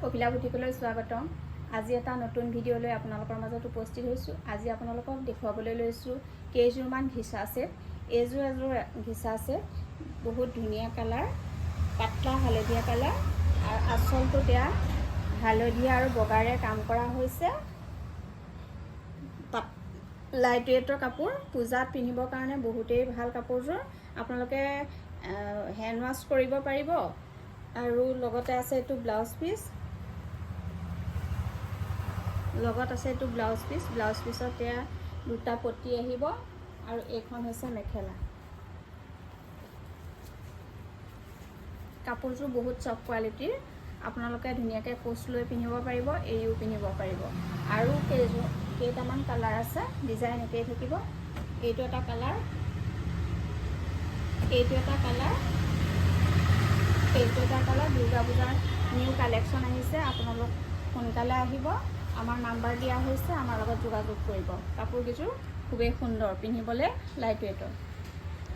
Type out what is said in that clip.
কপিলা বুটিকলৈ স্বাগতম। আজি এটা নতুন ভিডিঅ' লৈ আপোনালোকৰ মাজত উপস্থিত হৈছোঁ। আজি আপোনালোকক দেখুৱাবলৈ লৈছোঁ কেইযোৰমান ঘিচা ছেট। এইযোৰ এযোৰ ঘিচা ছেট, বহুত ধুনীয়া কালাৰ, পাতলা হালধীয়া কালাৰ, আৰু আঁচলটো দিয়া হালধীয়া আৰু বগাৰে কাম কৰা হৈছে। লাইট ৱেইটৰ কাপোৰ, পূজাত পিন্ধিবৰ কাৰণে বহুতেই ভাল কাপোৰযোৰ। আপোনালোকে হেণ্ড ৱাছ কৰিব পাৰিব। আৰু লগতে আছে এইটো ব্লাউজ পিচ, ব্লাউজ পিছত এয়া দুটা পটি আহিব, আৰু এইখন হৈছে মেখেলা। কাপোৰযোৰ বহুত চফ্ট কোৱালিটিৰ। আপোনালোকে ধুনীয়াকৈ কোচ লৈ পিন্ধিব পাৰিব, এৰিও পিন্ধিব পাৰিব। আৰু কেইটামান কালাৰ আছে, ডিজাইন একেই থাকিব। এইটো এটা কালাৰ, এইটো এটা কালাৰ, এইটো এটা কালাৰ। দুৰ্গা পূজাৰ নিউ কালেকশ্যন আহিছে, আপোনালোক সোনকালে আহিব। আমাৰ নাম্বাৰ দিয়া হৈছে, আমাৰ লগত যোগাযোগ কৰিব। কাপোৰকেইযোৰ খুবেই সুন্দৰ, পিন্ধিবলৈ লাইট ৱেইটৰ।